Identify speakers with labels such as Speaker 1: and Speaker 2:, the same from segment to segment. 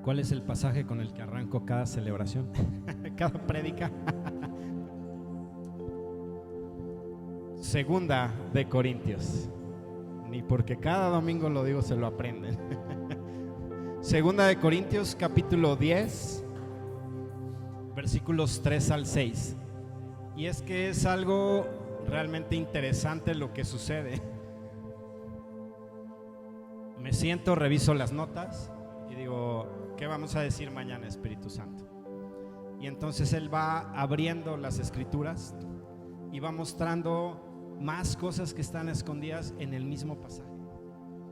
Speaker 1: ¿Cuál es el pasaje con el que arranco cada celebración? Cada prédica. Segunda de Corintios. Ni porque cada domingo lo digo se lo aprenden. Segunda de Corintios, capítulo 10, versículos 3 al 6. Y es que es algo realmente interesante lo que sucede. Me siento, reviso las notas y digo, ¿qué vamos a decir mañana, Espíritu Santo? Y entonces Él va abriendo las escrituras y va mostrando más cosas que están escondidas en el mismo pasaje.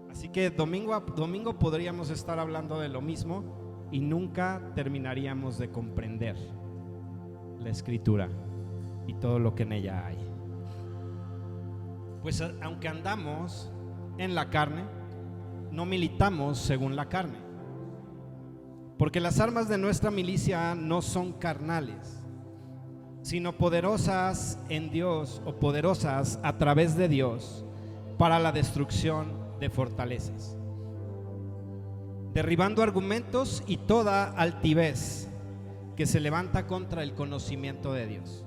Speaker 1: Así que domingo a domingo podríamos estar hablando de lo mismo y nunca terminaríamos de comprender la escritura y todo lo que en ella hay. Pues aunque andamos en la carne, no militamos según la carne. Porque las armas de nuestra milicia no son carnales, sino poderosas en Dios o poderosas a través de Dios para la destrucción de fortalezas, derribando argumentos y toda altivez que se levanta contra el conocimiento de Dios,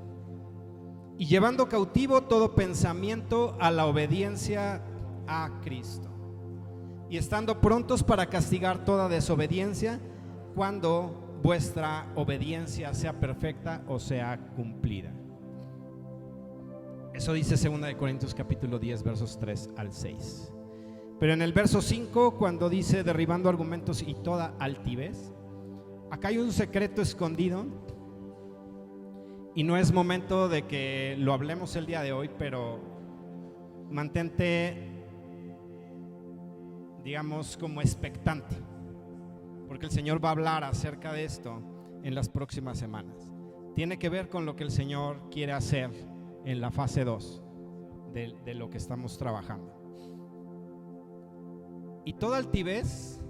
Speaker 1: y llevando cautivo todo pensamiento a la obediencia a Cristo, y estando prontos para castigar toda desobediencia cuando vuestra obediencia sea perfecta o sea cumplida. Eso dice 2 de Corintios capítulo 10 versos 3 al 6. Pero en el verso 5, cuando dice derribando argumentos y toda altivez, acá hay un secreto escondido y no es momento de que lo hablemos el día de hoy, pero mantente, digamos, como expectante, porque el Señor va a hablar acerca de esto en las próximas semanas. Tiene que ver con lo que el Señor quiere hacer en la fase 2 de lo que estamos trabajando. Y toda altivez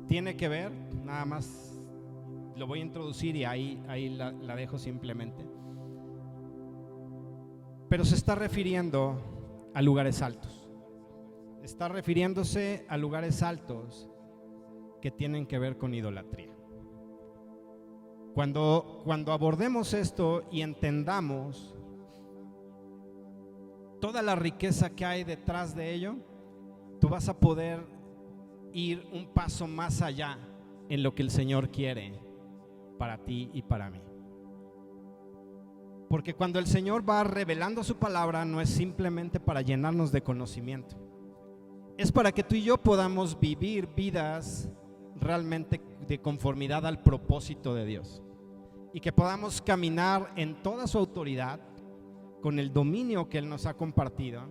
Speaker 1: tiene que ver, nada más lo voy a introducir y ahí la dejo simplemente, pero se está refiriendo a lugares altos. Está refiriéndose a lugares altos que tienen que ver con idolatría. Cuando abordemos esto y entendamos toda la riqueza que hay detrás de ello, tú vas a poder ir un paso más allá en lo que el Señor quiere para ti y para mí. Porque cuando el Señor va revelando su palabra, no es simplemente para llenarnos de conocimiento, es para que tú y yo podamos vivir vidas realmente de conformidad al propósito de Dios y que podamos caminar en toda su autoridad, con el dominio que Él nos ha compartido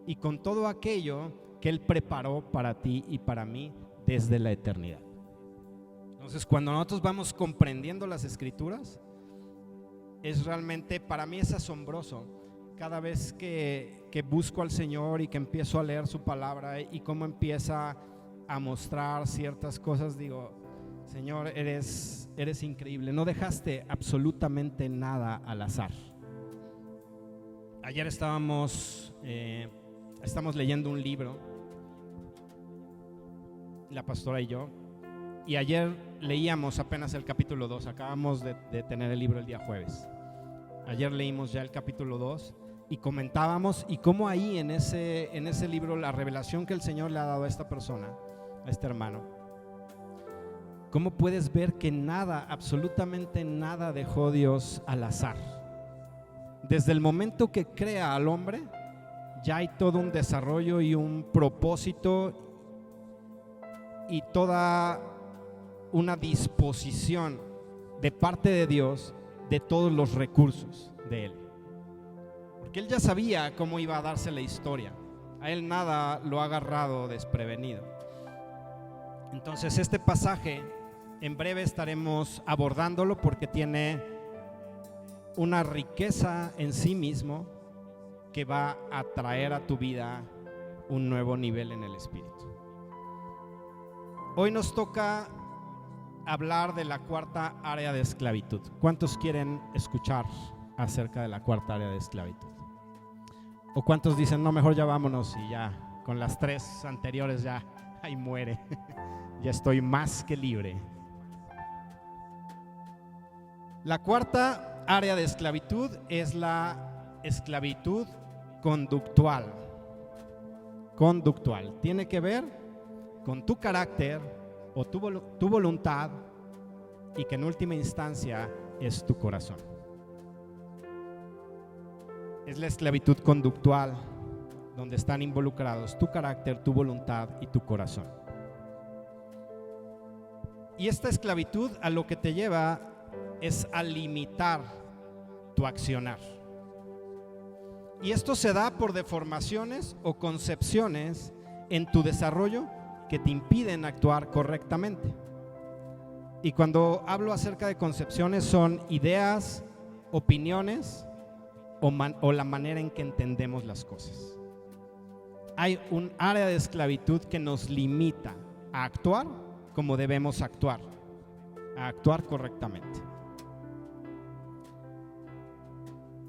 Speaker 1: y con todo aquello que Él preparó para ti y para mí desde la eternidad. Entonces, cuando nosotros vamos comprendiendo las escrituras, es realmente, para mí es asombroso cada vez que busco al Señor y que empiezo a leer su palabra y cómo empieza a mostrar ciertas cosas. Digo, Señor, eres increíble, no dejaste absolutamente nada al azar. Ayer estamos leyendo un libro, la pastora y yo, y ayer leíamos apenas el capítulo 2, acabamos de tener el libro el día jueves. Ayer leímos ya el capítulo 2 y comentábamos y cómo ahí en ese libro la revelación que el Señor le ha dado a esta persona, a este hermano, cómo puedes ver que nada, absolutamente nada dejó Dios al azar. Desde el momento que crea al hombre, ya hay todo un desarrollo y un propósito y toda una disposición de parte de Dios de todos los recursos de Él. Porque Él ya sabía cómo iba a darse la historia. A Él nada lo ha agarrado desprevenido. Entonces este pasaje en breve estaremos abordándolo porque tiene una riqueza en sí mismo que va a traer a tu vida un nuevo nivel en el espíritu. Hoy nos toca hablar de la cuarta área de esclavitud. ¿Cuántos quieren escuchar acerca de la cuarta área de esclavitud? ¿O cuántos dicen, no, mejor ya vámonos y ya, con las 3 anteriores ya, ahí muere, ya estoy más que libre? La cuarta área de esclavitud es la esclavitud conductual. Conductual. Tiene que ver con tu carácter o tu voluntad, y que en última instancia es tu corazón. Es la esclavitud conductual, donde están involucrados tu carácter, tu voluntad y tu corazón. Y esta esclavitud a lo que te lleva es a limitar tu accionar. Y esto se da por deformaciones o concepciones en tu desarrollo que te impiden actuar correctamente. Y cuando hablo acerca de concepciones, son ideas, opiniones o la manera en que entendemos las cosas. Hay un área de esclavitud que nos limita a actuar como debemos actuar, a actuar correctamente.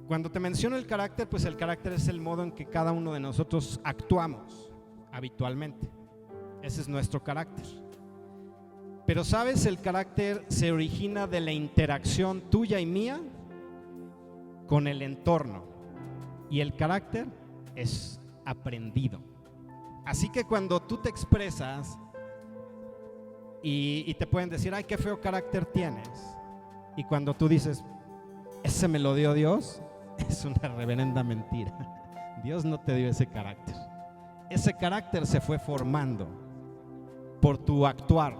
Speaker 1: Cuando te menciono el carácter, pues el carácter es el modo en que cada uno de nosotros actuamos habitualmente. Ese es nuestro carácter. Pero sabes, el carácter se origina de la interacción tuya y mía con el entorno, y el carácter es aprendido. Así que cuando tú te expresas y te pueden decir, ay, qué feo carácter tienes, y cuando tú dices, ese me lo dio Dios, es una reverenda mentira. Dios no te dio ese carácter. Ese carácter se fue formando por tu actuar,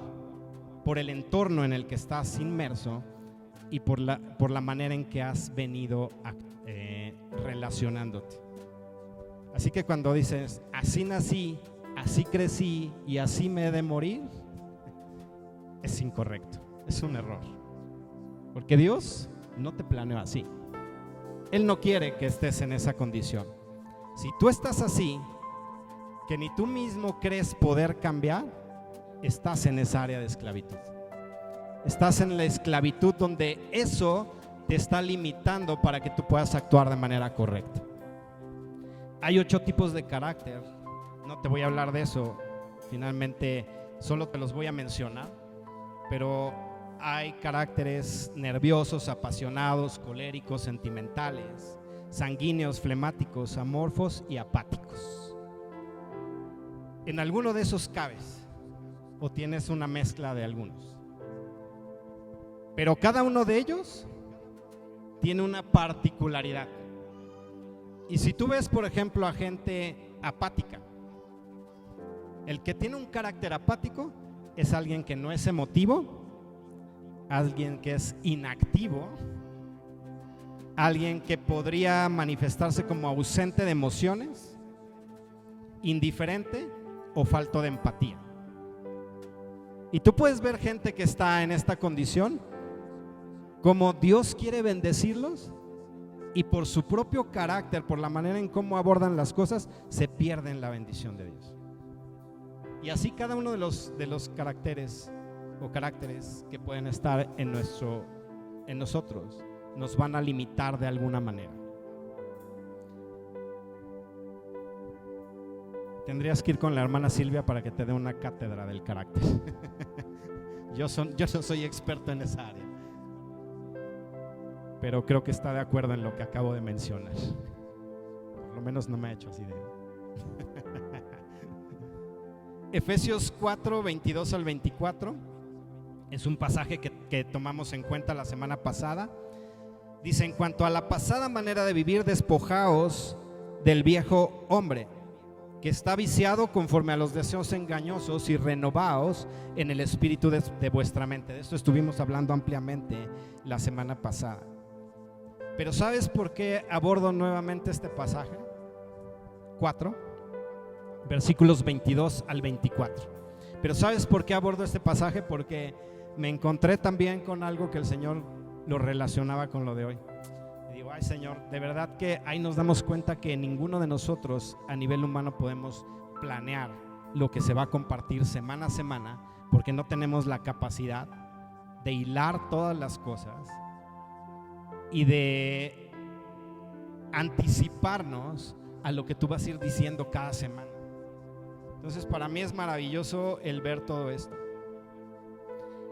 Speaker 1: por el entorno en el que estás inmerso y por la manera en que has venido relacionándote. Así que cuando dices, así nací, así crecí y así me he de morir, es incorrecto, es un error. Porque Dios no te planeó así. Él no quiere que estés en esa condición. Si tú estás así, que ni tú mismo crees poder cambiar, estás en esa área de esclavitud. Estás en la esclavitud donde eso te está limitando para que tú puedas actuar de manera correcta. Hay 8 tipos de carácter. No te voy a hablar de eso. Finalmente, solo te los voy a mencionar. Pero hay caracteres nerviosos, apasionados, coléricos, sentimentales, sanguíneos, flemáticos, amorfos y apáticos. ¿En alguno de esos cabes o tienes una mezcla de algunos? Pero cada uno de ellos tiene una particularidad. Y si tú ves, por ejemplo, a gente apática, el que tiene un carácter apático es alguien que no es emotivo, alguien que es inactivo, alguien que podría manifestarse como ausente de emociones, indiferente o falto de empatía. Y tú puedes ver gente que está en esta condición, como Dios quiere bendecirlos, y por su propio carácter, por la manera en cómo abordan las cosas, se pierden la bendición de Dios. Y así cada uno de los caracteres o caracteres que pueden estar en nosotros nos van a limitar de alguna manera. Tendrías que ir con la hermana Silvia para que te dé una cátedra del carácter. Yo no soy experto en esa área, pero creo que está de acuerdo en lo que acabo de mencionar. Por lo menos no me ha hecho así de... Efesios 4, 22 al 24 es un pasaje que tomamos en cuenta la semana pasada. Dice: en cuanto a la pasada manera de vivir, despojaos del viejo hombre, que está viciado conforme a los deseos engañosos, y renovaos en el espíritu de vuestra mente. De esto estuvimos hablando ampliamente la semana pasada. Pero ¿sabes por qué abordo nuevamente este pasaje? 4 versículos 22 al 24. Pero ¿sabes por qué abordo este pasaje? Porque me encontré también con algo que el Señor lo relacionaba con lo de hoy. Y digo, ay Señor, de verdad que ahí nos damos cuenta que ninguno de nosotros a nivel humano podemos planear lo que se va a compartir semana a semana, porque no tenemos la capacidad de hilar todas las cosas y de anticiparnos a lo que tú vas a ir diciendo cada semana. Entonces para mí es maravilloso el ver todo esto.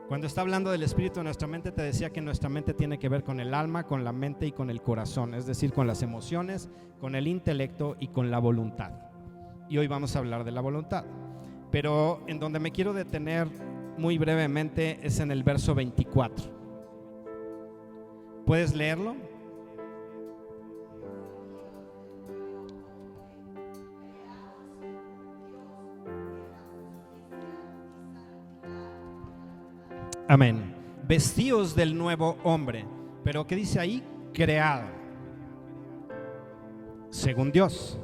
Speaker 1: Cuando está hablando del espíritu de nuestra mente, te decía que nuestra mente tiene que ver con el alma, con la mente y con el corazón, es decir, con las emociones, con el intelecto y con la voluntad. Y hoy vamos a hablar de la voluntad. Pero en donde me quiero detener muy brevemente es en el verso 24. ¿Puedes leerlo? Amén. Vestíos del nuevo hombre. Pero ¿qué dice ahí? Creado según Dios.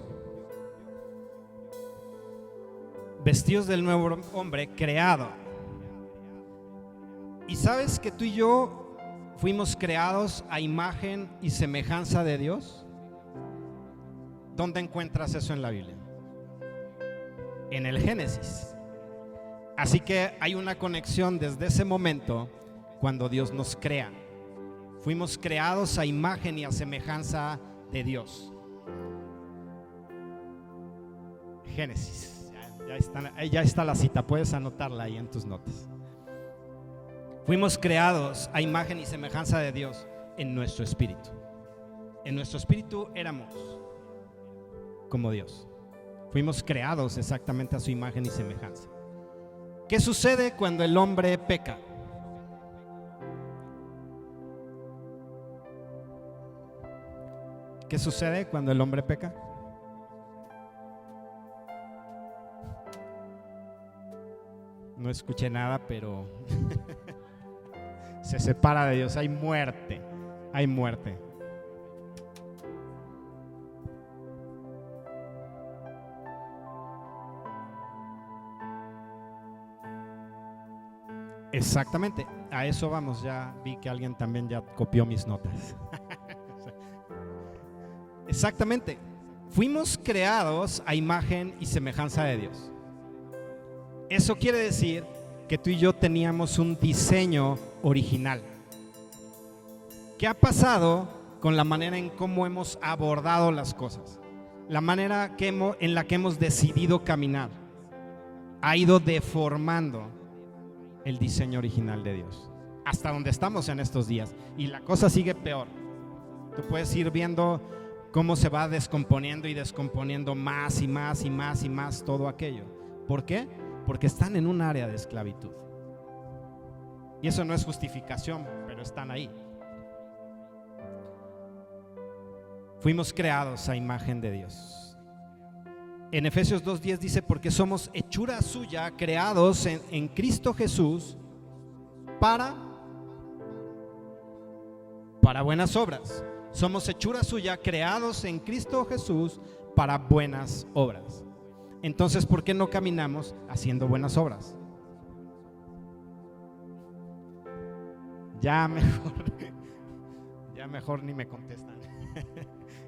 Speaker 1: Vestíos del nuevo hombre creado. ¿Y sabes que tú y yo fuimos creados a imagen y semejanza de Dios? ¿Dónde encuentras eso en la Biblia? En el Génesis. Así que hay una conexión desde ese momento cuando Dios nos crea. Fuimos creados a imagen y a semejanza de Dios. Génesis. Ya está la cita, puedes anotarla ahí en tus notas. Fuimos creados a imagen y semejanza de Dios en nuestro espíritu. En nuestro espíritu éramos como Dios. Fuimos creados exactamente a su imagen y semejanza. ¿Qué sucede cuando el hombre peca? ¿Qué sucede cuando el hombre peca? No escuché nada, pero se separa de Dios, hay muerte, hay muerte. Exactamente, a eso vamos. Ya vi que alguien también ya copió mis notas. Exactamente, fuimos creados a imagen y semejanza de Dios. Eso quiere decir que tú y yo teníamos un diseño original. ¿Qué ha pasado con la manera en cómo hemos abordado las cosas? La manera en la que hemos decidido caminar ha ido deformando el diseño original de Dios, hasta donde estamos en estos días, y la cosa sigue peor. Tú puedes ir viendo cómo se va descomponiendo y descomponiendo más y más y más y más todo aquello. ¿Por qué? Porque están en un área de esclavitud. Y eso no es justificación, pero están ahí. Fuimos creados a imagen de Dios. En Efesios 2:10 dice: porque somos hechura suya, creados en Cristo Jesús para buenas obras. Somos hechura suya, creados en Cristo Jesús para buenas obras. Entonces, ¿por qué no caminamos haciendo buenas obras? Ya mejor ni me contestan.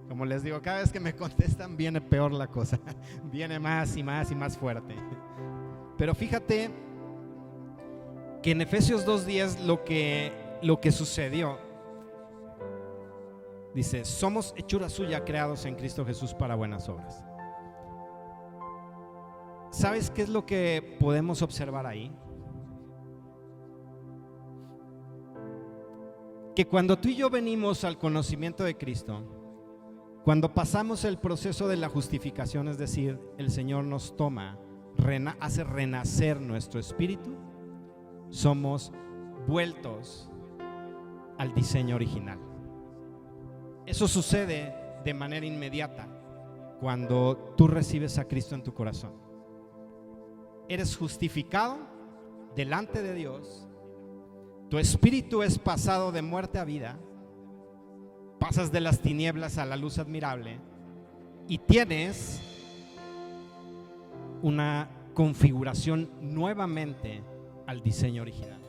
Speaker 1: Como les digo, cada vez que me contestan viene peor la cosa, viene más y más y más fuerte. Pero fíjate que en Efesios 2:10 lo que sucedió, dice: somos hechura suya, creados en Cristo Jesús para buenas obras. ¿Sabes qué es lo que podemos observar ahí? Que cuando tú y yo venimos al conocimiento de Cristo, cuando pasamos el proceso de la justificación, es decir, el Señor nos toma, hace renacer nuestro espíritu, somos vueltos al diseño original. Eso sucede de manera inmediata cuando tú recibes a Cristo en tu corazón. Eres justificado delante de Dios, tu espíritu es pasado de muerte a vida, pasas de las tinieblas a la luz admirable y tienes una configuración nuevamente al diseño original.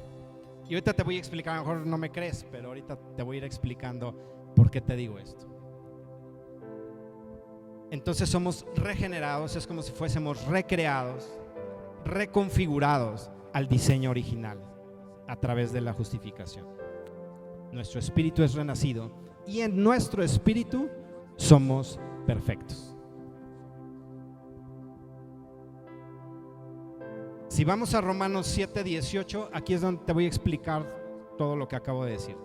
Speaker 1: Y ahorita te voy a explicar, a lo mejor no me crees, pero ahorita te voy a ir explicando por qué te digo esto. Entonces somos regenerados, es como si fuésemos recreados, reconfigurados al diseño original a través de la justificación. Nuestro espíritu es renacido y en nuestro espíritu somos perfectos. Si vamos a Romanos 7:18, aquí es donde te voy a explicar todo lo que acabo de decir.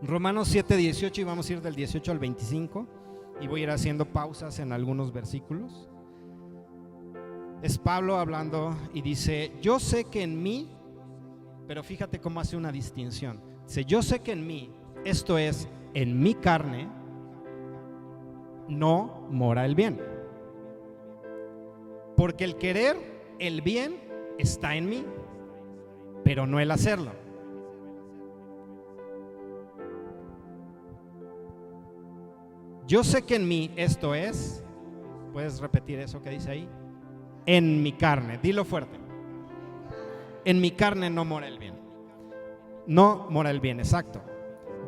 Speaker 1: Romanos 7:18, y vamos a ir del 18 al 25, y voy a ir haciendo pausas en algunos versículos. Es Pablo hablando y dice: yo sé que en mí, pero fíjate cómo hace una distinción. Dice: yo sé que en mí, esto es, en mi carne, no mora el bien. Porque el querer el bien está en mí, pero no el hacerlo. Yo sé que en mí, esto es, ¿puedes repetir eso que dice ahí? En mi carne, dilo fuerte. En mi carne no mora el bien. No mora el bien, exacto.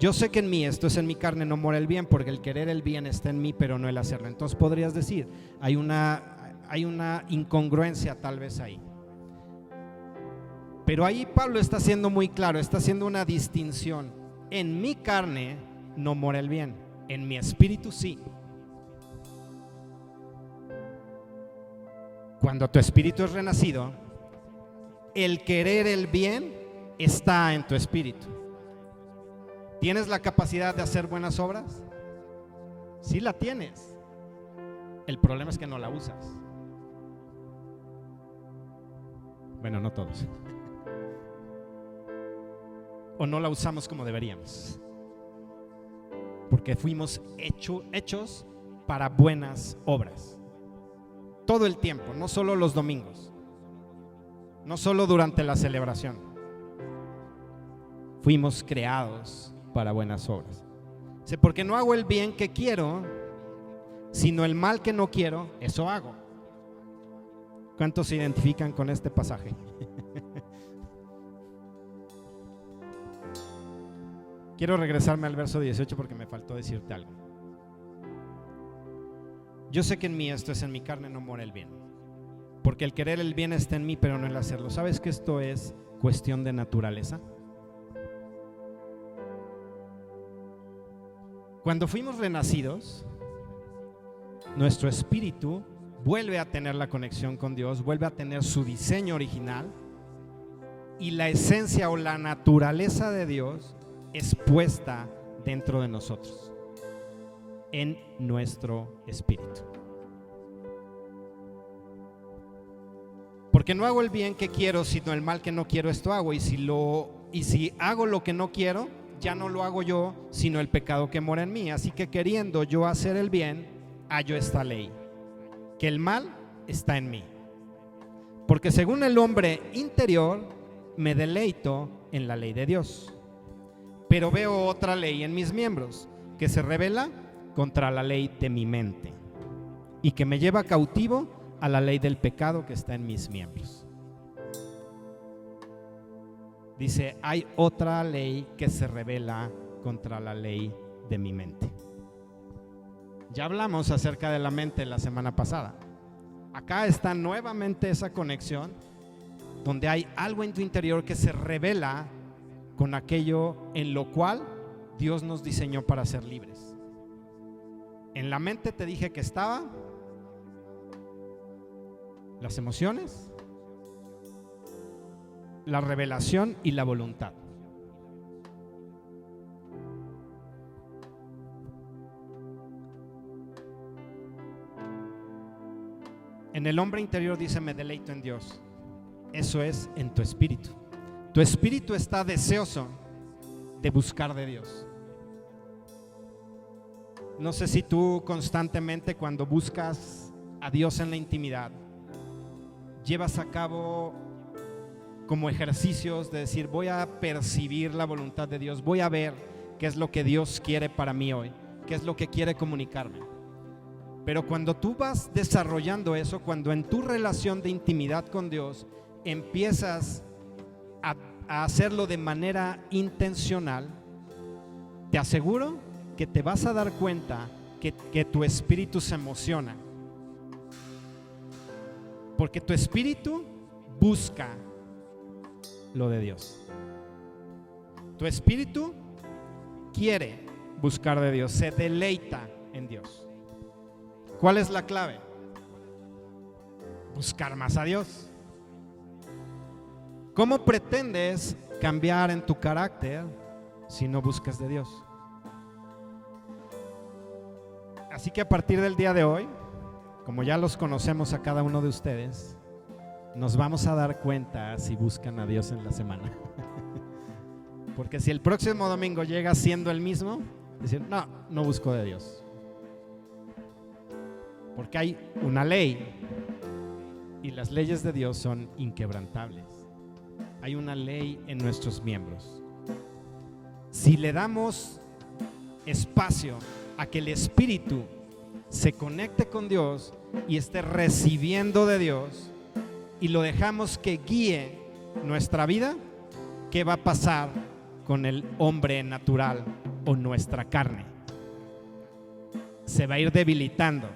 Speaker 1: Yo sé que en mí, esto es, en mi carne no mora el bien, porque el querer el bien está en mí, pero no el hacerlo. Entonces podrías decir, hay una incongruencia tal vez ahí. Pero ahí Pablo está siendo muy claro, está haciendo una distinción. En mi carne no mora el bien, en mi espíritu sí. Cuando tu espíritu es renacido, el querer el bien está en tu espíritu. ¿Tienes la capacidad de hacer buenas obras? Sí la tienes. El problema es que no la usas. Bueno, no todos. O no la usamos como deberíamos. Porque fuimos hechos para buenas obras. Todo el tiempo, no solo los domingos, no solo durante la celebración. Fuimos creados para buenas obras. Porque no hago el bien que quiero, sino el mal que no quiero, eso hago. ¿Cuántos se identifican con este pasaje? Quiero regresarme al verso 18 porque me faltó decirte algo. Yo sé que en mí, esto es, en mi carne no mora el bien, porque el querer el bien está en mí, pero no el hacerlo. ¿Sabes que esto es cuestión de naturaleza? Cuando fuimos renacidos, nuestro espíritu vuelve a tener la conexión con Dios, vuelve a tener su diseño original, y la esencia o la naturaleza de Dios es puesta dentro de nosotros, en nuestro espíritu. Porque no hago el bien que quiero, sino el mal que no quiero, esto hago. Y si hago lo que no quiero, ya no lo hago yo, sino el pecado que mora en mí. Así que queriendo yo hacer el bien, hallo esta ley, que el mal está en mí. Porque según el hombre interior, me deleito en la ley de Dios. Pero veo otra ley en mis miembros, que se rebela contra la ley de mi mente, y que me lleva cautivo a la ley del pecado que está en mis miembros. Dice: hay otra ley que se rebela contra la ley de mi mente. Ya hablamos acerca de la mente la semana pasada. Acá está nuevamente esa conexión, donde hay algo en tu interior que se rebela con aquello en lo cual Dios nos diseñó para ser libres. En la mente te dije que estaba las emociones, la revelación y la voluntad. En el hombre interior dice: me deleito en Dios. Eso es en tu espíritu. Tu espíritu está deseoso de buscar de Dios. No sé si tú constantemente, cuando buscas a Dios en la intimidad, llevas a cabo como ejercicios de decir: voy a percibir la voluntad de Dios, voy a ver qué es lo que Dios quiere para mí hoy, qué es lo que quiere comunicarme. Pero cuando tú vas desarrollando eso, cuando en tu relación de intimidad con Dios empiezas a hacerlo de manera intencional, te aseguro que te vas a dar cuenta que tu espíritu se emociona, porque tu espíritu busca lo de Dios. Tu espíritu quiere buscar de Dios, se deleita en Dios. ¿Cuál es la clave? Buscar más a Dios. ¿Cómo pretendes cambiar en tu carácter si no buscas de Dios? Así que a partir del día de hoy, como ya los conocemos a cada uno de ustedes, nos vamos a dar cuenta si buscan a Dios en la semana. Porque si el próximo domingo llega siendo el mismo, decir, no busco de Dios. Porque hay una ley y las leyes de Dios son inquebrantables. Hay una ley en nuestros miembros. Si le damos espacio a que el Espíritu se conecte con Dios y esté recibiendo de Dios y lo dejamos que guíe nuestra vida, ¿qué va a pasar con el hombre natural o nuestra carne? Se va a ir debilitando.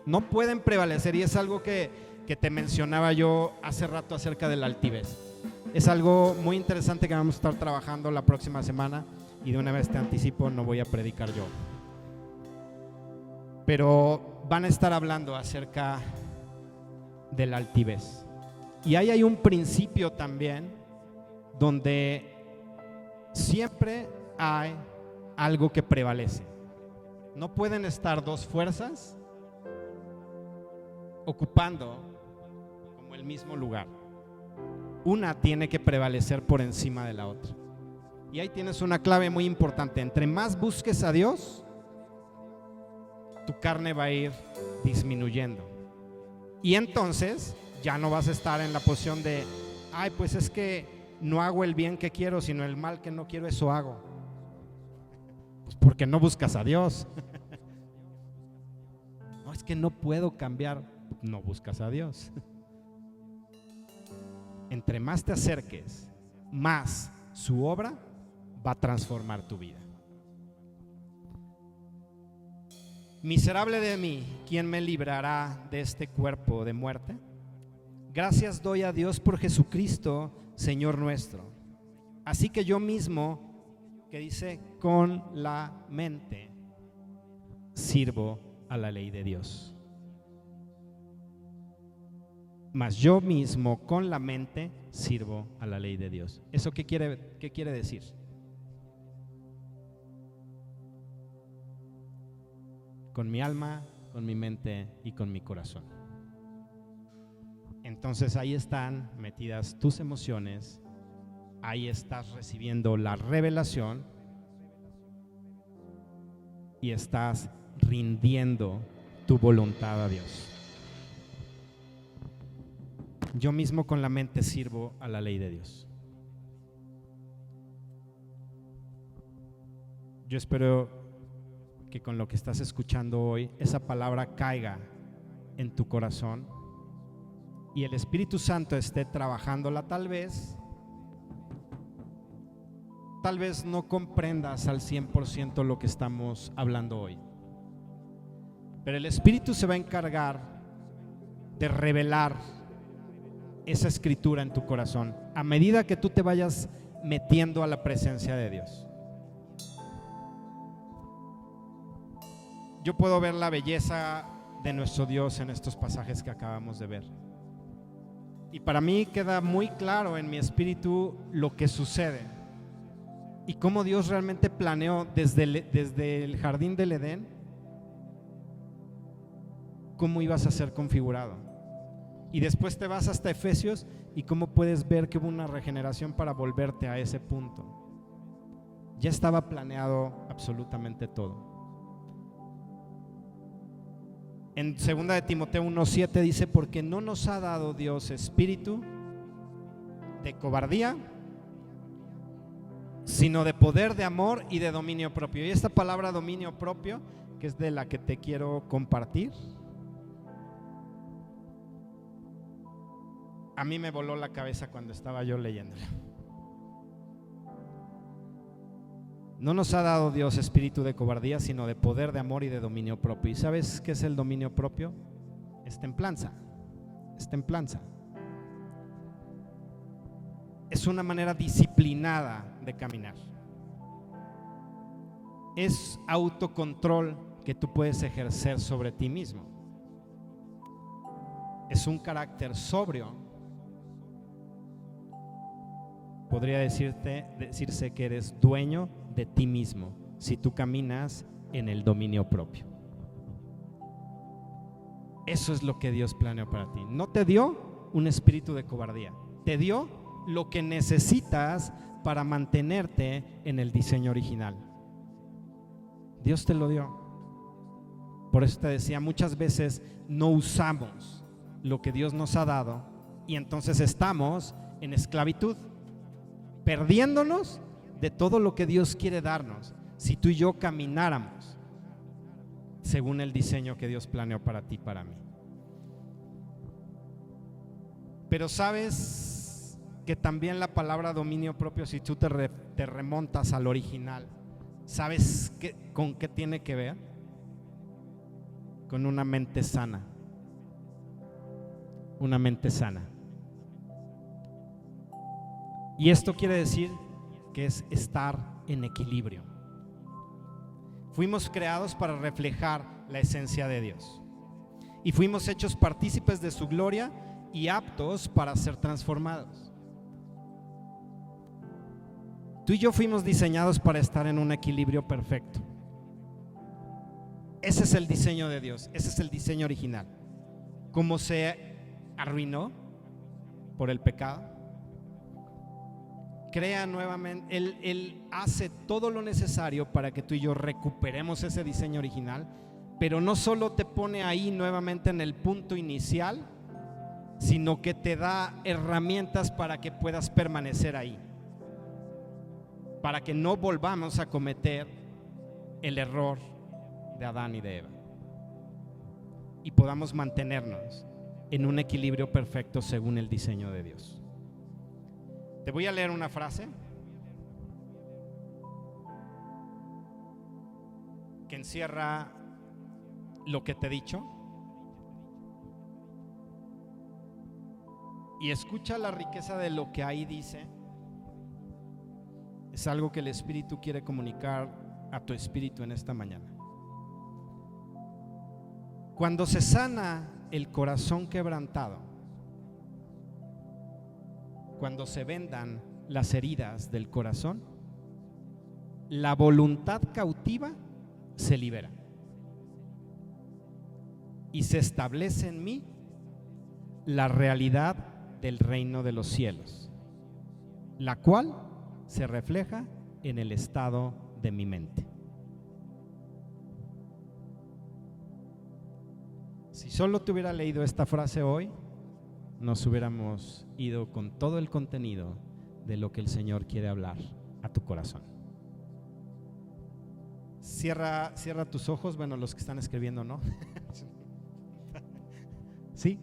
Speaker 1: No pueden prevalecer, y es algo que te mencionaba yo hace rato acerca de la altivez. Es algo muy interesante que vamos a estar trabajando la próxima semana, y de una vez te anticipo, no voy a predicar yo, pero van a estar hablando acerca de la altivez. Y ahí hay un principio también donde siempre hay algo que prevalece. No pueden estar dos fuerzas ocupando como el mismo lugar. Una tiene que prevalecer por encima de la otra. Y ahí tienes una clave muy importante. Entre más busques a Dios, tu carne va a ir disminuyendo. Y entonces ya no vas a estar en la posición de, pues es que no hago el bien que quiero, sino el mal que no quiero, eso hago. Pues porque no buscas a Dios. No, es que no puedo cambiar. No buscas a Dios. Entre más te acerques, más su obra va a transformar tu vida. Miserable de mí, ¿quién me librará de este cuerpo de muerte? Gracias doy a Dios por Jesucristo, Señor nuestro. Así que yo mismo, que dice, con la mente sirvo a la ley de Dios. Mas yo mismo con la mente sirvo a la ley de Dios. ¿Eso qué quiere decir? Con mi alma, con mi mente y con mi corazón. Entonces ahí están metidas tus emociones, ahí estás recibiendo la revelación y estás rindiendo tu voluntad a Dios. Yo mismo con la mente sirvo a la ley de Dios. Yo espero que con lo que estás escuchando hoy, esa palabra caiga en tu corazón y el Espíritu Santo esté trabajándola. Tal vez no comprendas al 100% lo que estamos hablando hoy, pero el Espíritu se va a encargar de revelar esa escritura en tu corazón a medida que tú te vayas metiendo a la presencia de Dios. Yo puedo ver la belleza de nuestro Dios en estos pasajes que acabamos de ver, y para mí queda muy claro en mi espíritu lo que sucede y cómo Dios realmente planeó desde el jardín del Edén cómo ibas a ser configurado. Y después te vas hasta Efesios y cómo puedes ver que hubo una regeneración para volverte a ese punto. Ya estaba planeado absolutamente todo. En 2 de Timoteo 1:7 dice, porque no nos ha dado Dios espíritu de cobardía, sino de poder, de amor y de dominio propio. Y esta palabra dominio propio, que es de la que te quiero compartir, a mí me voló la cabeza cuando estaba yo leyéndola. No nos ha dado Dios espíritu de cobardía, sino de poder, de amor y de dominio propio. ¿Y sabes qué es el dominio propio? Es templanza. Es templanza. Es una manera disciplinada de caminar. Es autocontrol que tú puedes ejercer sobre ti mismo. Es un carácter sobrio podría decirse que eres dueño de ti mismo si tú caminas en el dominio propio. Eso es lo que Dios planeó para ti. No te dio un espíritu de cobardía, te dio lo que necesitas para mantenerte en el diseño original. Dios te lo dio. Por eso te decía, muchas veces no usamos lo que Dios nos ha dado y entonces estamos en esclavitud, perdiéndonos de todo lo que Dios quiere darnos si tú y yo camináramos según el diseño que Dios planeó para ti y para mí. Pero sabes que también la palabra dominio propio, si tú te remontas al original, ¿sabes con qué tiene que ver? Con una mente sana. Una mente sana. Y esto quiere decir que es estar en equilibrio. Fuimos creados para reflejar la esencia de Dios y fuimos hechos partícipes de su gloria y aptos para ser transformados. Tú y yo fuimos diseñados para estar en un equilibrio perfecto. Ese es el diseño de Dios, ese es el diseño original. Como se arruinó por el pecado, crea nuevamente, Él hace todo lo necesario para que tú y yo recuperemos ese diseño original, pero no solo te pone ahí nuevamente en el punto inicial, sino que te da herramientas para que puedas permanecer ahí, para que no volvamos a cometer el error de Adán y de Eva y podamos mantenernos en un equilibrio perfecto según el diseño de Dios. Te voy a leer una frase que encierra lo que te he dicho y escucha la riqueza de lo que ahí dice. Es algo que el Espíritu quiere comunicar a tu espíritu en esta mañana. Cuando se sana el corazón quebrantado, cuando se vendan las heridas del corazón, la voluntad cautiva se libera y se establece en mí la realidad del reino de los cielos, la cual se refleja en el estado de mi mente. Si solo te hubiera leído esta frase hoy, nos hubiéramos ido con todo el contenido de lo que el Señor quiere hablar a tu corazón. Cierra tus ojos, bueno, los que están escribiendo, ¿no? ¿Sí?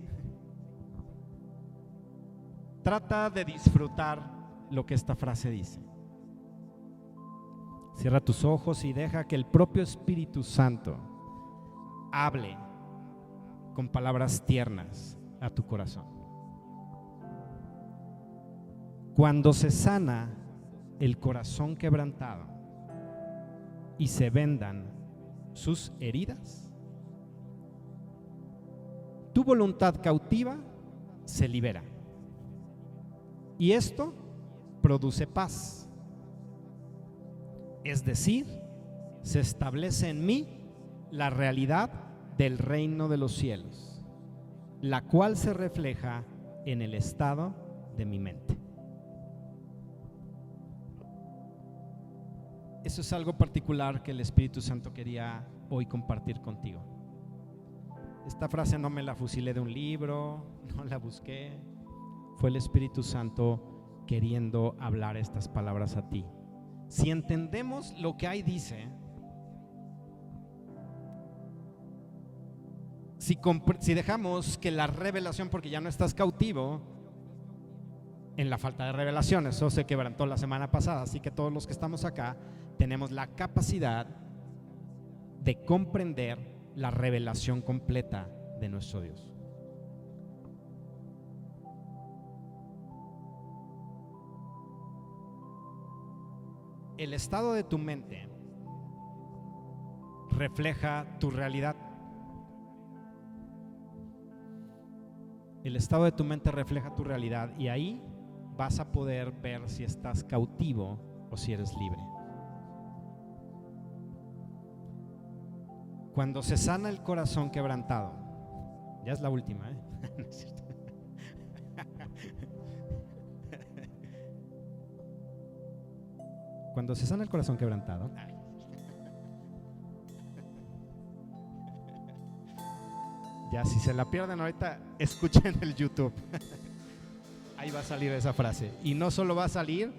Speaker 1: Trata de disfrutar lo que esta frase dice. Cierra tus ojos y deja que el propio Espíritu Santo hable con palabras tiernas a tu corazón. Cuando se sana el corazón quebrantado y se vendan sus heridas, tu voluntad cautiva se libera. Y esto produce paz. Es decir, se establece en mí la realidad del reino de los cielos, la cual se refleja en el estado de mi mente. Eso es algo particular que el Espíritu Santo quería hoy compartir contigo. Esta frase no me la fusilé de un libro, no la busqué. Fue el Espíritu Santo queriendo hablar estas palabras a ti. Si entendemos lo que ahí dice, si dejamos que la revelación, porque ya no estás cautivo en la falta de revelación, eso se quebrantó la semana pasada, así que todos los que estamos acá tenemos la capacidad de comprender la revelación completa de nuestro Dios. El estado de tu mente refleja tu realidad. El estado de tu mente refleja tu realidad y ahí vas a poder ver si estás cautivo o si eres libre. Cuando se sana el corazón quebrantado, ya es la última, no es cierto. Cuando se sana el corazón quebrantado, ya si se la pierden ahorita, escuchen el YouTube. Ahí va a salir esa frase. Y no solo va a salir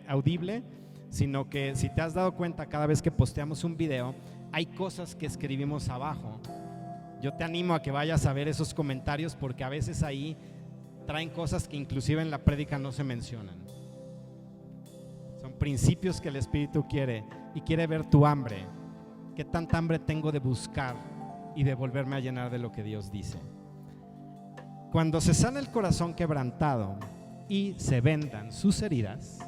Speaker 1: audible, sino que si te has dado cuenta, cada vez que posteamos un video, hay cosas que escribimos abajo. Yo te animo a que vayas a ver esos comentarios, porque a veces ahí traen cosas que inclusive en la prédica no se mencionan. Son principios que el Espíritu quiere, y quiere ver tu hambre. ¿Qué tanta hambre tengo de buscar y de volverme a llenar de lo que Dios dice? Cuando se sana el corazón quebrantado y se vendan sus heridas,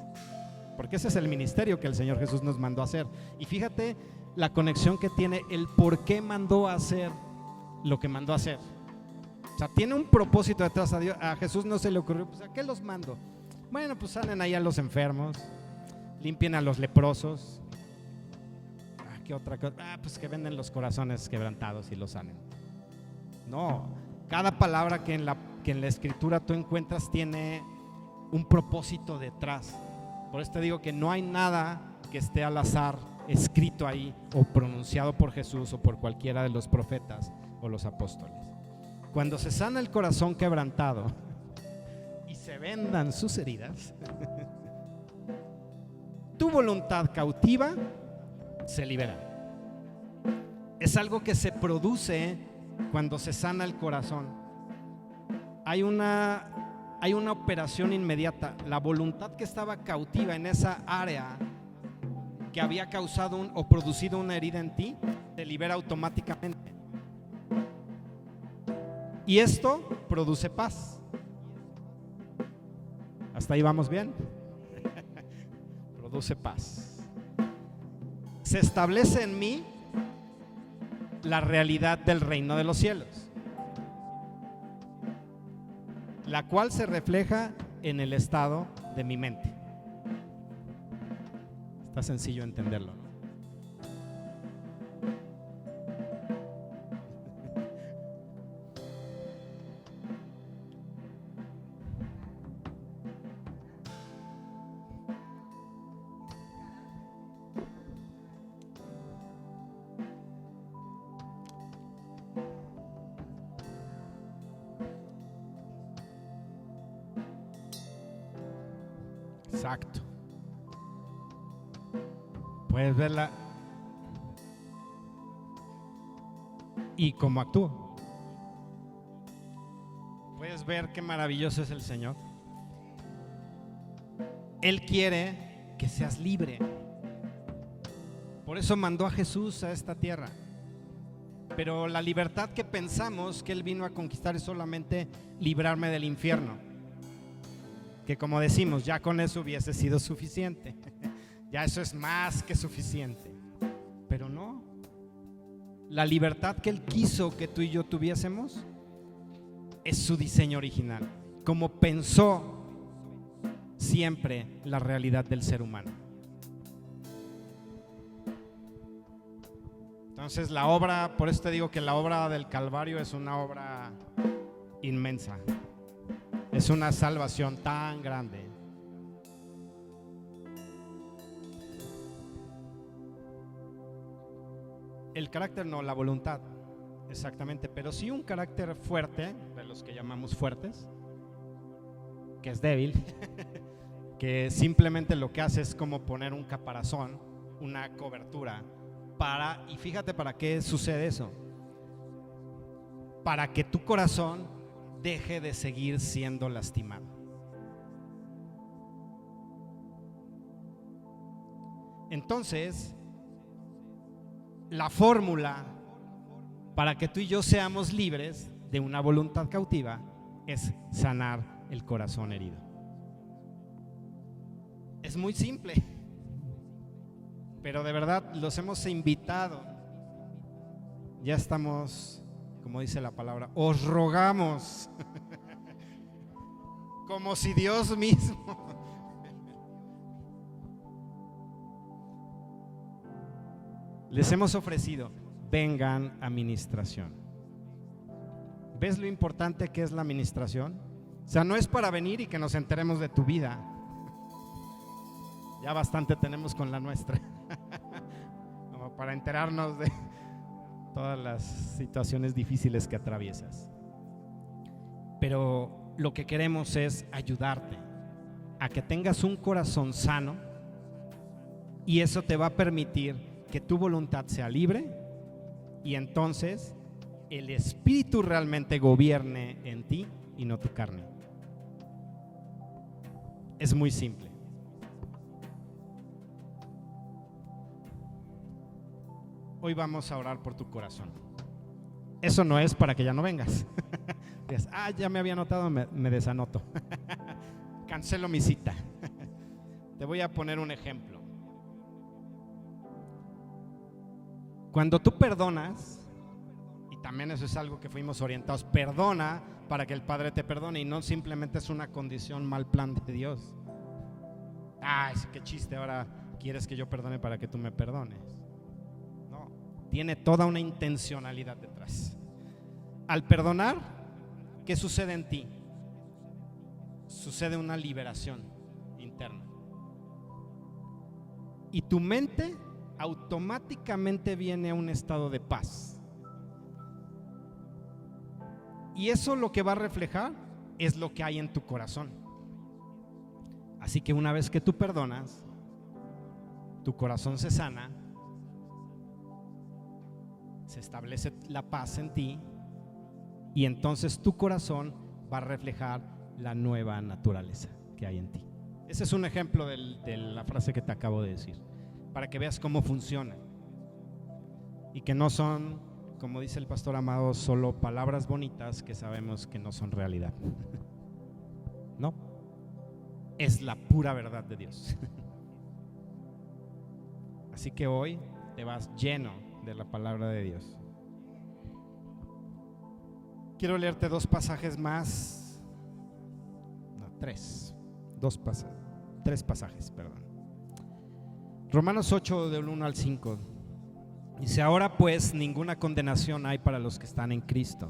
Speaker 1: porque ese es el ministerio que el Señor Jesús nos mandó a hacer. Y fíjate la conexión que tiene el por qué mandó a hacer lo que mandó a hacer. O sea, tiene un propósito detrás. A Jesús no se le ocurrió, pues ¿a qué los mando? Bueno, pues salen ahí a los enfermos, limpien a los leprosos. ¿Qué otra cosa? Pues que venden los corazones quebrantados y los sanen. No, cada palabra que en la escritura tú encuentras tiene un propósito detrás. Por eso te digo que no hay nada que esté al azar escrito ahí o pronunciado por Jesús o por cualquiera de los profetas o los apóstoles. Cuando se sana el corazón quebrantado y se vendan sus heridas, tu voluntad cautiva se libera. Es algo que se produce cuando se sana el corazón. Hay una operación inmediata. La voluntad que estaba cautiva en esa área que había causado o producido una herida en ti, te libera automáticamente. Y esto produce paz. ¿Hasta ahí vamos bien? Produce paz. Se establece en mí la realidad del reino de los cielos, la cual se refleja en el estado de mi mente. Está sencillo entenderlo, ¿no? Exacto. Puedes verla y cómo actúa. Puedes ver qué maravilloso es el Señor. Él quiere que seas libre. Por eso mandó a Jesús a esta tierra. Pero la libertad que pensamos que Él vino a conquistar es solamente librarme del infierno. Que como decimos, ya con eso hubiese sido suficiente. Ya eso es más que suficiente. Pero no. La libertad que Él quiso que tú y yo tuviésemos es su diseño original. Como pensó siempre la realidad del ser humano. Entonces la obra, por eso te digo que la obra del Calvario es una obra inmensa. Es una salvación tan grande. El carácter no, la voluntad, exactamente, pero sí un carácter fuerte, de los que llamamos fuertes, que es débil, que simplemente lo que hace es como poner un caparazón, una cobertura, y fíjate para qué sucede eso, para que tu corazón deje de seguir siendo lastimado. Entonces, la fórmula para que tú y yo seamos libres de una voluntad cautiva es sanar el corazón herido. Es muy simple, pero de verdad los hemos invitado. Ya estamos, como dice la palabra, os rogamos Como si Dios mismo. Les hemos ofrecido, vengan a ministración. ¿Ves lo importante que es la ministración? O sea, no es para venir y que nos enteremos de tu vida. Ya bastante tenemos con la nuestra. Como para enterarnos de todas las situaciones difíciles que atraviesas. Pero lo que queremos es ayudarte a que tengas un corazón sano, y eso te va a permitir que tu voluntad sea libre, y entonces el Espíritu realmente gobierne en ti y no tu carne. Es muy simple. Hoy vamos a orar por tu corazón. Eso no es para que ya no vengas. Dices, ya me había anotado, me desanoto. Cancelo mi cita. Te voy a poner un ejemplo. Cuando tú perdonas, y también eso es algo que fuimos orientados, perdona para que el Padre te perdone, y no simplemente es una condición, mal plan de Dios. Qué chiste, ahora quieres que yo perdone para que tú me perdones. No, tiene toda una intencionalidad detrás. Al perdonar, ¿qué sucede en ti? Sucede una liberación interna. Y tu mente automáticamente viene a un estado de paz. Y eso lo que va a reflejar es lo que hay en tu corazón. Así que una vez que tú perdonas, tu corazón se sana, se establece la paz en ti, y entonces tu corazón va a reflejar la nueva naturaleza que hay en ti. Ese es un ejemplo de la frase que te acabo de decir, para que veas cómo funciona, y que no son, como dice el pastor Amado, solo palabras bonitas que sabemos que no son realidad. No, es la pura verdad de Dios. Así que hoy te vas lleno de la palabra de Dios. Quiero leerte dos pasajes más. No, tres pasajes, perdón. Romanos 8, del 1 al 5. Dice: ahora pues ninguna condenación hay para los que están en Cristo,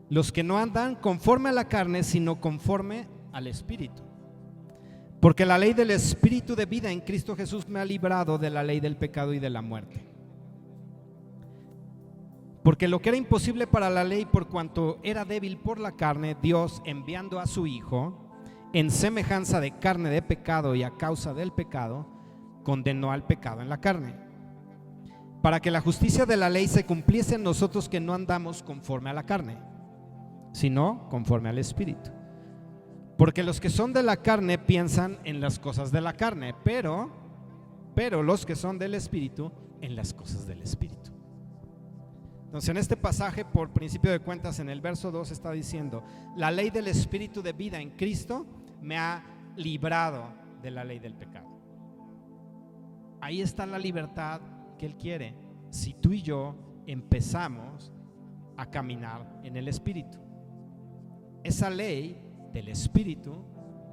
Speaker 1: los que no andan conforme a la carne, sino conforme al Espíritu. Porque la ley del Espíritu de vida en Cristo Jesús me ha librado de la ley del pecado y de la muerte. Porque lo que era imposible para la ley, por cuanto era débil por la carne, Dios, enviando a su Hijo en semejanza de carne de pecado y a causa del pecado, condenó al pecado en la carne, para que la justicia de la ley se cumpliese en nosotros, que no andamos conforme a la carne, sino conforme al Espíritu. Porque los que son de la carne piensan en las cosas de la carne, pero los que son del Espíritu, en las cosas del Espíritu. Entonces, en este pasaje, por principio de cuentas, en el verso 2 está diciendo: la ley del Espíritu de vida en Cristo me ha librado de la ley del pecado. Ahí está la libertad que Él quiere, si tú y yo empezamos a caminar en el Espíritu. Esa ley del Espíritu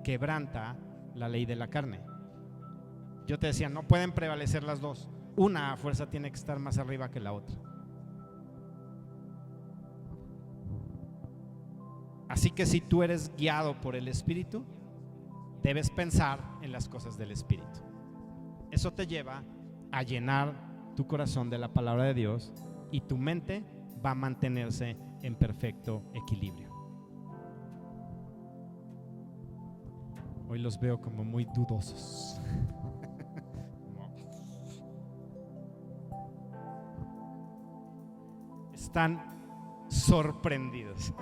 Speaker 1: quebranta la ley de la carne. Yo te decía, no pueden prevalecer las dos. Una a fuerza tiene que estar más arriba que la otra. Así que si tú eres guiado por el Espíritu, debes pensar en las cosas del Espíritu. Eso te lleva a llenar tu corazón de la palabra de Dios, y tu mente va a mantenerse en perfecto equilibrio. Hoy los veo como muy dudosos. Están sorprendidos.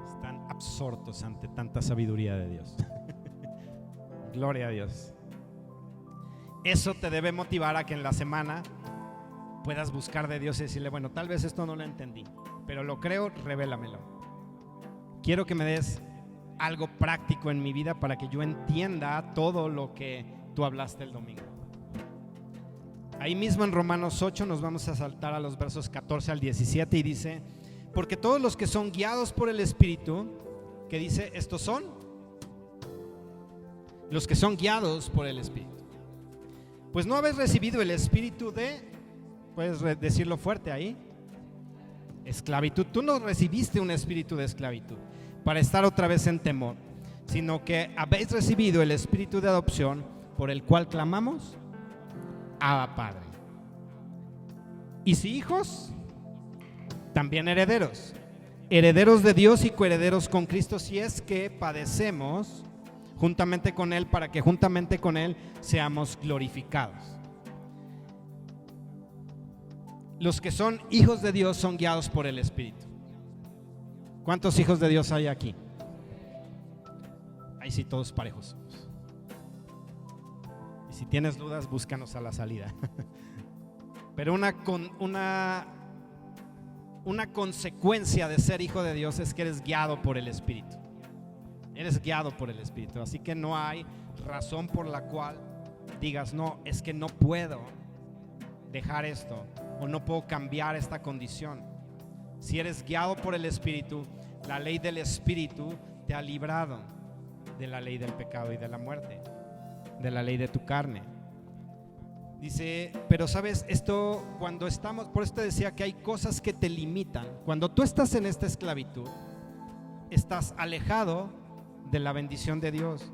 Speaker 1: Están absortos ante tanta sabiduría de Dios. Gloria a Dios. Eso te debe motivar a que en la semana puedas buscar de Dios y decirle: bueno, tal vez esto no lo entendí, pero lo creo, revélamelo. Quiero que me des algo práctico en mi vida para que yo entienda todo lo que tú hablaste el domingo. Ahí mismo en Romanos 8 nos vamos a saltar a los versos 14 al 17 y dice: porque todos los que son guiados por el Espíritu, que dice, estos son los que son guiados por el Espíritu. Pues no habéis recibido el espíritu de, puedes decirlo fuerte ahí, esclavitud. Tú no recibiste un espíritu de esclavitud para estar otra vez en temor, sino que habéis recibido el espíritu de adopción, por el cual clamamos, Abba, Padre. Y si hijos, también herederos, herederos de Dios y coherederos con Cristo, si es que padecemos juntamente con Él, para que juntamente con Él seamos glorificados. Los que son hijos de Dios son guiados por el Espíritu. ¿Cuántos hijos de Dios hay aquí? Ahí sí, todos parejos somos. Y si tienes dudas, búscanos a la salida. Pero una consecuencia de ser hijo de Dios es que eres guiado por el Espíritu. Eres guiado por el Espíritu, así que no hay razón por la cual digas, no, es que no puedo dejar esto o no puedo cambiar esta condición. Si eres guiado por el Espíritu, la ley del Espíritu te ha librado de la ley del pecado y de la muerte, de la ley de tu carne. Dice, pero sabes, esto cuando estamos, por eso te decía que hay cosas que te limitan. Cuando tú estás en esta esclavitud, estás alejado de la bendición de Dios.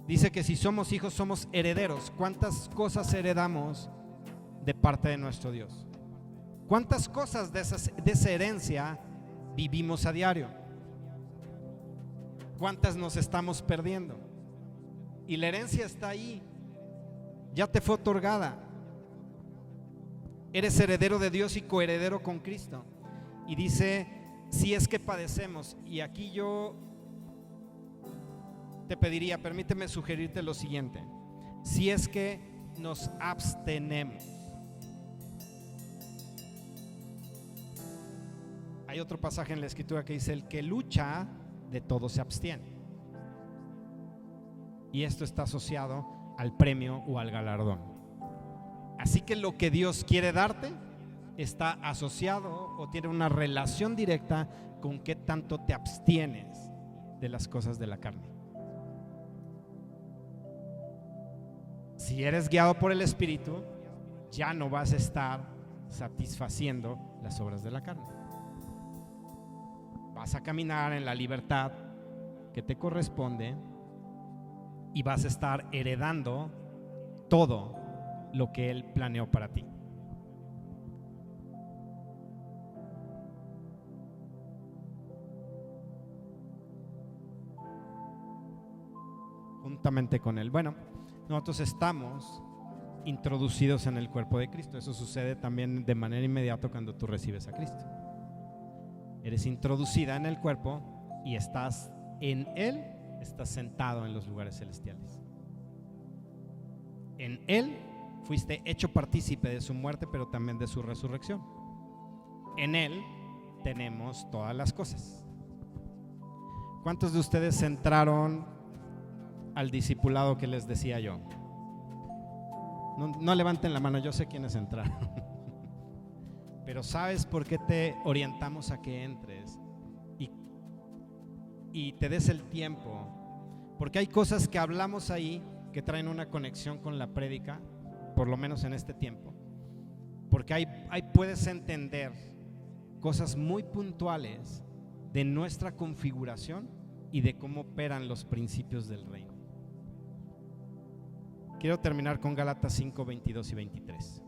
Speaker 1: Dice que si somos hijos, somos herederos. ¿Cuántas cosas heredamos de parte de nuestro Dios? ¿Cuántas cosas de esa herencia vivimos a diario? ¿Cuántas nos estamos perdiendo? Y la herencia está ahí, ya te fue otorgada. Eres heredero de Dios y coheredero con Cristo. Y dice, si es que padecemos, y aquí yo te pediría, permíteme sugerirte lo siguiente: si es que nos abstenemos. Hay otro pasaje en la Escritura que dice, el que lucha, de todo se abstiene. Y esto está asociado al premio o al galardón. Así que lo que Dios quiere darte está asociado o tiene una relación directa con qué tanto te abstienes de las cosas de la carne. Si eres guiado por el Espíritu, ya no vas a estar satisfaciendo las obras de la carne. Vas a caminar en la libertad que te corresponde y vas a estar heredando todo lo que Él planeó para ti. Juntamente con Él. Bueno, nosotros estamos introducidos en el cuerpo de Cristo. Eso sucede también de manera inmediata cuando tú recibes a Cristo. Eres introducida en el cuerpo y estás en Él, estás sentado en los lugares celestiales. En Él fuiste hecho partícipe de su muerte, pero también de su resurrección. En Él tenemos todas las cosas. ¿Cuántos de ustedes entraron al discipulado que les decía yo? No levanten la mano, yo sé quiénes entraron. Pero ¿sabes por qué te orientamos a que entres y te des el tiempo? Porque hay cosas que hablamos ahí que traen una conexión con la prédica, por lo menos en este tiempo. Porque ahí puedes entender cosas muy puntuales de nuestra configuración y de cómo operan los principios del reino. Quiero terminar con Gálatas 5, 22 y 23.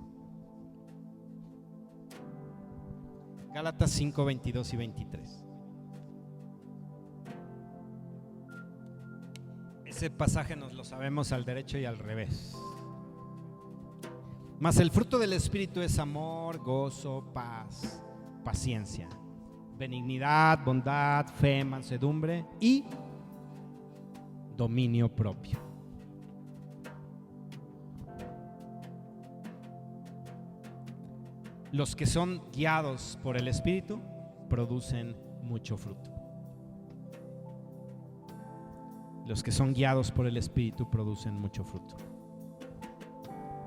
Speaker 1: Gálatas 5, 22 y 23. Ese pasaje nos lo sabemos al derecho y al revés. Mas el fruto del Espíritu es amor, gozo, paz, paciencia, benignidad, bondad, fe, mansedumbre y dominio propio. Los que son guiados por el Espíritu producen mucho fruto. Los que son guiados por el Espíritu producen mucho fruto.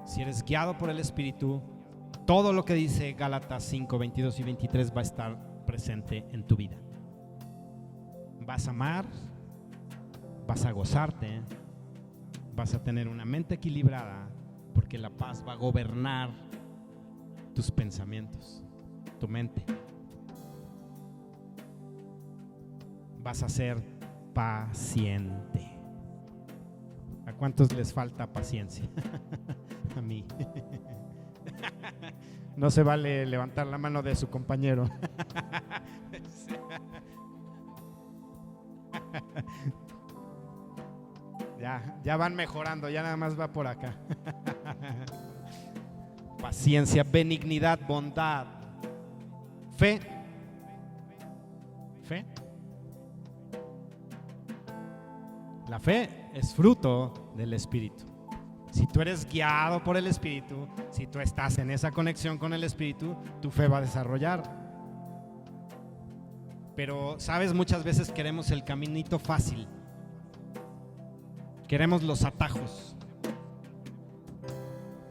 Speaker 1: Si eres guiado por el Espíritu, todo lo que dice Gálatas 5, 22 y 23 va a estar presente en tu vida. Vas a amar, vas a gozarte, vas a tener una mente equilibrada, porque la paz va a gobernar tus pensamientos, tu mente. Vas a ser paciente. ¿A cuántos les falta paciencia? A mí. No se vale levantar la mano de su compañero. Ya van mejorando, ya nada más va por acá. Paciencia, benignidad, bondad, fe. Fe. La fe es fruto del Espíritu. Si tú eres guiado por el Espíritu, si tú estás en esa conexión con el Espíritu, tu fe va a desarrollar. Pero, ¿sabes? Muchas veces queremos el caminito fácil. Queremos los atajos.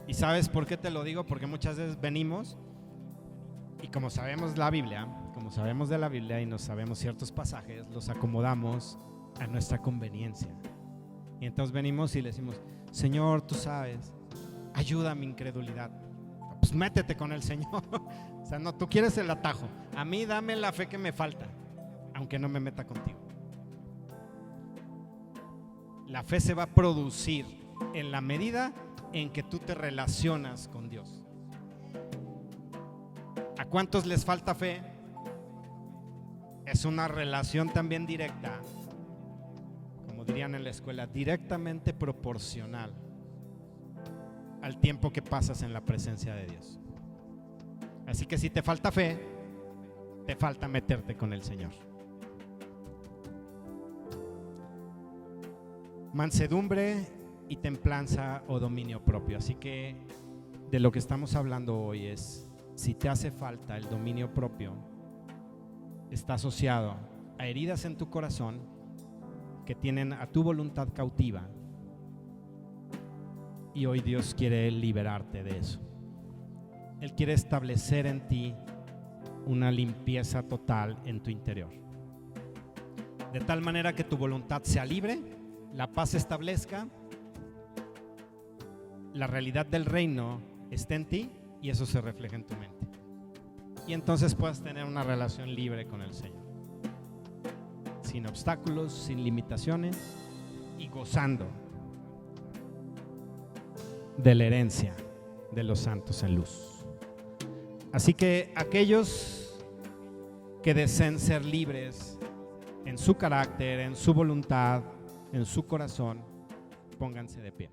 Speaker 1: ¿Y sabes por qué te lo digo? Porque muchas veces venimos y como sabemos de la Biblia y nos sabemos ciertos pasajes, los acomodamos a nuestra conveniencia. Y entonces venimos y le decimos: Señor, tú sabes, ayuda a mi incredulidad. Pues métete con el Señor. O sea, no, tú quieres el atajo. A mí dame la fe que me falta, aunque no me meta contigo. La fe se va a producir en la medida en que tú te relacionas con Dios. ¿A cuántos les falta fe? Es una relación también directa, como dirían en la escuela, directamente proporcional al tiempo que pasas en la presencia de Dios. Así que si te falta fe, te falta meterte con el Señor. Mansedumbre y templanza o dominio propio. Así que de lo que estamos hablando hoy es: si te hace falta el dominio propio, está asociado a heridas en tu corazón que tienen a tu voluntad cautiva, y hoy Dios quiere liberarte de eso. Él quiere establecer en ti una limpieza total en tu interior, de tal manera que tu voluntad sea libre, la paz se establezca, la realidad del reino esté en ti y eso se refleja en tu mente. Y entonces puedas tener una relación libre con el Señor, sin obstáculos, sin limitaciones y gozando de la herencia de los santos en luz. Así que aquellos que deseen ser libres en su carácter, en su voluntad, en su corazón, pónganse de pie.